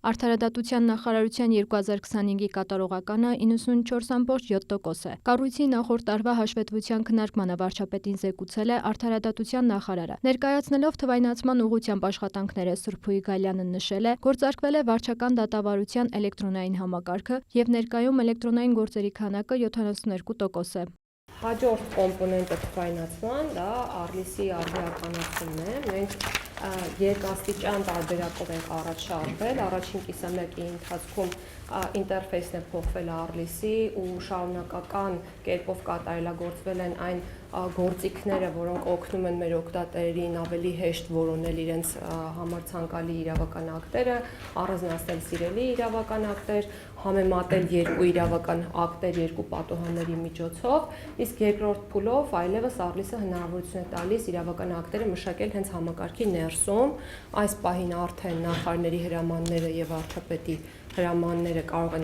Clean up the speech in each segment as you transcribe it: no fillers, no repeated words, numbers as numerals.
Արդարադատության նախարարության 2025-ի կատարողականը 94.7% է։ Կառույցի նախորդ տարվա հաշվետվության քննարկմանը վարչապետին զեկուցել է արդարադատության նախարարը։ Ներկայացնելով թվայնացման ուղղությամբ աշխատանքները Սրփուի Գալյանը նշել է, գործարկվել է վարչական դատավարության էլեկտրոնային համակարգը եւ ներկայում էլեկտրոնային գործերի քանակը 72% է։ Հաջորդ կոմպոնենտը թվայնացման, դա Արլիսի արդիականացումն է։ Մենք երկաստիճան տարբերակով ենք առաջ շարժվել։ Առաջին կիսամյակի ընթացքում ինտերֆեյսն է փոխվել Արլիսի ու շարունակական կերպով կատարելագործվել են այն գործիքները, որոնք օգնում են մեր օգտատերերին ավելի հեշտ որոնել իրենց համար ցանկալի իրավական ակտերը, առանձնացնել սիրելի իրավական ակտեր, համեմատել երկու իրավական ակտեր երկու պատոհանների միջոցով, իսկ երկրորդ փուլով այլևս Արլիսը հնարավորություն է տալիս իրավական ակտերը մշակել հենց համակարգի ներսում։ Այս պահին արդեն նախարարների հրամանները եւ վարչապետի հրամանները կարող են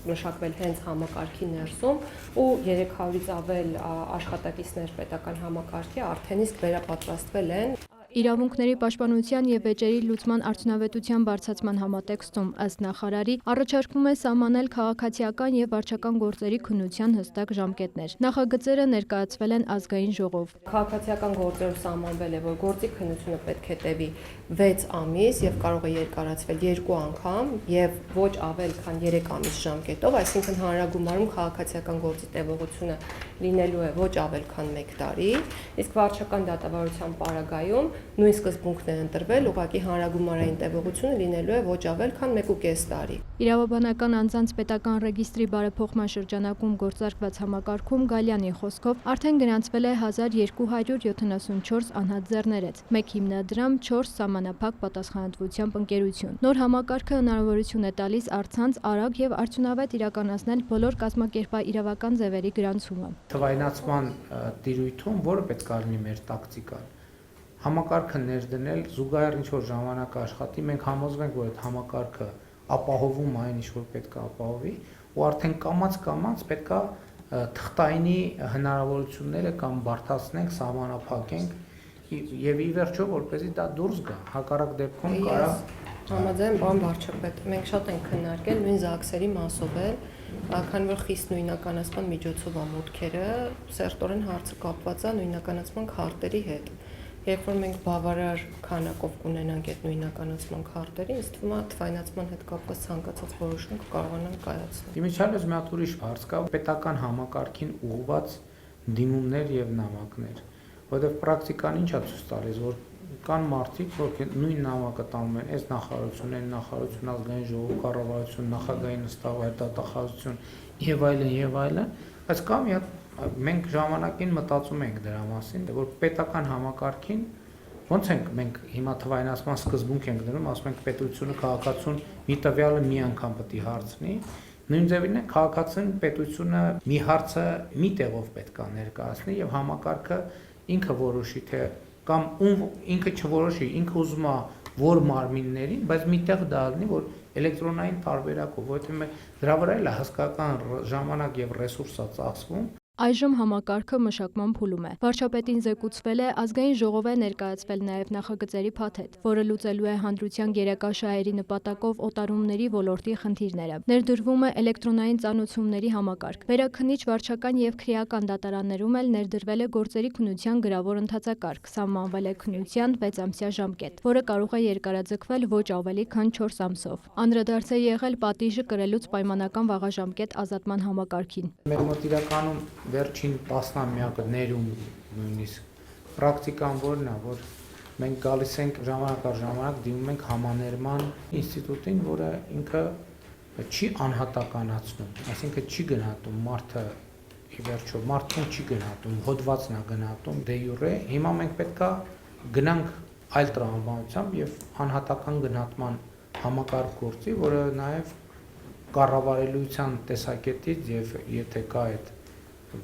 մշակվել հենց համակարգի ներսում ու 300-ից ավել աշխատակիցներ պետական համակարգի արդեն իսկ վերապատրաստվել են։ Իրավունքների պաշտպանության եւ վեճերի լուծման արդյունավետության բարձրացման համատեքստում ըստ նախարարի առաջարկվում է սահմանել քաղաքացիական եւ վարչական գործերի քննության հստակ ժամկետներ։ Նախագծերը ներկայացվել են ազգային ժողով։ Քաղաքացիական գործերով սահմանվել է, որ գործի քննությունը պետք է տևի 6 ամիս եւ կարող է երկարացվել 2 անգամ եւ ոչ ավել քան 3 ամիս ժամկետով, այսինքն հանրագումարում քաղաքացիական գործի տևողությունը լինելու է ոչ ավել քան 1 տարի, իսկ վարչական դատավարության պարագայում նույն սկզբունքն է ընտրվել, ուղղակի հանրագումարային տևողությունը լինելու է ոչ ավել քան 1.5 տարի։ Իրավաբանական անձանց պետական ռեգիստրի բարեփոխման շրջանակում գործարկված համակարգում Գալյանի խոսքով արդեն գրանցվել է 1274 անհատ ձեռներեց, 1 հիմնադրամ, 4 սահմանափակ պատասխանատվությամբ ընկերություն։ Նոր համակարգը հնարավորություն է տալիս առցանց արագ եւ արդյունավետ իրականացնել բոլոր կազմակերպաիրավական ձևերի գրանցումը։ Թվայնացման տիրույթում որը պետք է լինի մեր տակտիկան, համակարգը ներդնել, զուգահեռ ինչ որ ժամանակ աշխատի, մենք համոզվենք, որ այդ համակարգը ապահովում այն ինչ որ պետք է ապահովի, ու արդեն կամաց պետք է թղթայինի հնարավորությունները կամ բարդացնենք, սահմանափակենք եւ ի վերջո որպեսզի դա դուրս գա, հակառակ դեպքում կարա Համաձայն պարոն վարչապետ, մենք շատ ենք քննարկել նույն ԶԱԳՍ-երի մասով էլ, քանի որ խիստ նույնականացման միջոցով է մուտքերը, սերտորեն հարցը կապված է նույնականացման քարտերի հետ։ Երբ որ մենք բավարար քանակով կունենանք այդ նույնականացման քարտերի, ինձ թվում է թվայնացման հետ կապված ցանկացած որոշում կկարողանանք կայացնել։ Իմիջիալից մի հատ ուրիշ հարց կա պետական համակարգին ուղղված դիմումներ եւ նամակներ, որովհետեւ պրակտիկան ինչ է ցույց տալիս, որ կան մարդիկ, որ նույն նամակը տանում են այս նախարարություն, ազգային ժողով, կառավարություն, նախագահի նստավայր, դատախազություն եւ այլն, բայց կա մի հատ մենք ժամանակին մտածում ենք դրա մասին, որ պետական համակարգին ոնց ենք մենք հիմա թվայնացման սկզբունք ենք դնում, ասում ենք պետությունը քաղաքացուն մի տվյալը մի անգամ պետք է հարցնի, նույն ձևին է քաղաքացին պետությունը մի հարցը մի տեղով պետք է ներկայացնի եւ համակարգը ինքը որոշի թե կամ ինքը չորոշի, ինքը ուզում է որ մարմիններին, բայց միտեղ դա լինի, որ էլեկտրոնային տարբերակով, որովհետեւ դրա վրա էլ հսկական ժամանակ եւ ռեսուրս է ծախսվում։ Այժմ համակարգը մշակման փուլում է։ Վարչապետին զեկուցվել է ազգային ժողով է ներկայացվել նաև նախագծերի փաթեթ, որը լուծելու է հանրության գերակա շահերի նպատակով օտարումների ոլորտի խնդիրները։ Ներդրվում է էլեկտրոնային ծանոթությունների համակարգ։ Վերաքննիչ վարչական եւ քրեական դատարաններում էլ ներդրվել է գործերի քննության գրավոր ընթացակարգ, սահմանվել է քննության 6-ամսյա ժամկետ, որը կարող է երկարաձգվել ոչ ավելի քան 4 ամսով։ Անդրադարձ է եղել պատիժը կրելուց պայմանական վաղաժամկետ ազատման համակարգին։ Մեր մոտ իրականում վերջին տասնամյակը ներում նույնիսկ պրակտիկան որն է, որ մենք գալիս ենք ժամանակ առ ժամանակ դիմում ենք համաներման ինստիտուտին, որը ինքը չի անհատականացնում, այսինքն չի գնահատում մարդը ի վերջո մարդուն չի գնահատում, հոդվածն է գնահատում դե յուրե, հիմա մենք պետքա գնանք այլ տրամաբանությամբ եւ անհատական գնահատման համակարգ գործի, որը նաեւ կառավարելիության տեսակետից եւ եթե կա այդ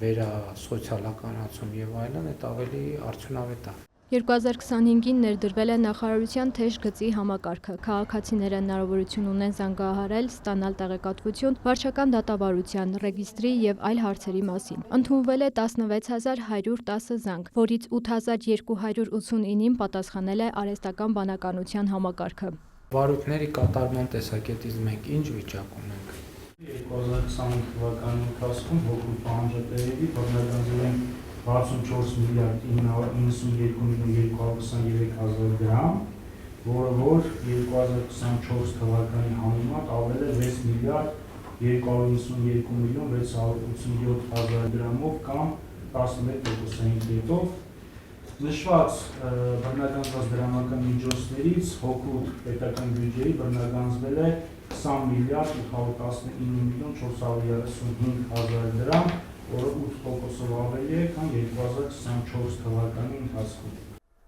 վերասոցիալականացում եւ այլն, այդ ավելի արդյունավետ է։ 2025-ին ներդրվել է նախարարության թեժ գծի համակարգը։ Քաղաքացիները հնարավորություն ունեն զանգահարել, ստանալ տեղեկատվություն վարչական դատավարության, ռեգիստրի եւ այլ հարցերի մասին։ Ընդունվել է 16110 զանգ, որից 8289-ին պատասխանել է արհեստական բանականության համակարգը։ Վարույթների կատարման տեսակետից մենք ինչ վիճակում ենք։ 2020 թվականի ընթացքում հոգու պահանջատերերի բռնականացել են 64 միլիարդ 92 միլիոն 223 հազար դրամ, որ 2024 թվականի համեմատ ավել է 6 միլիարդ 292 միլիոն 687 հազար դրամով կամ 11%-ային կետով։ Նշված բռնականացված դրամական միջոցներից հոգուտ պետական բյուջեի բռնականացվել է 20 միլիարդ 819 միլիոն 435 հազար դրամ, որը 8%-ով ավելի է, քան 2024 թվականի ընթացքում։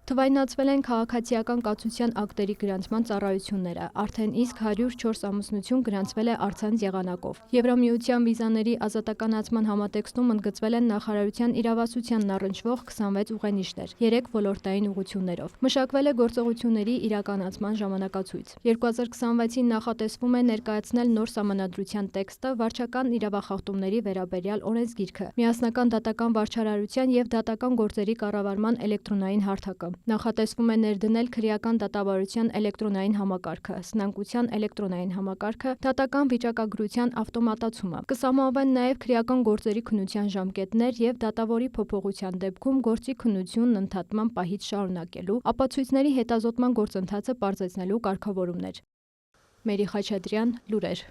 Թվայնացվել են քաղաքացիական կացության ակտերի գրանցման ծառայությունները, արդեն իսկ 104 ամուսնություն գրանցվել է առցանց եղանակով։ Եվրամիության վիզաների ազատականացման համատեքստում ընդգծվել են նախարարության իրավասությանն առնչվող 26 ուղենիշներ, 3 ոլորտային ուղղություններով։ Մշակվել է գործողությունների իրականացման ժամանակացույց։ 2026-ին նախատեսվում է ներկայացնել նոր սահմանադրության տեքստը, վարչական իրավախախտումների վերաբերյալ օրենսգիրքը, միասնական դատական վարչարարության եւ դատական գործերի կառավարման էլեկտրոնային հարթակը։ Նախատեսվում է ներդնել քրեական դատավարության էլեկտրոնային համակարգը, սնանկության էլեկտրոնային համակարգը, դատական վիճակագրության ավտոմատացումը։ Կսահմանվեն նաև քրեական գործերի քննության ժամկետներ եւ դատավորի փոփոխության դեպքում գործի քննությունն ընդհատման պահից շարունակելու, ապացույցների հետազոտման գործընթացը պարզեցնելու կարգավորումներ։ Մերի Խաչատրյան, լուրեր։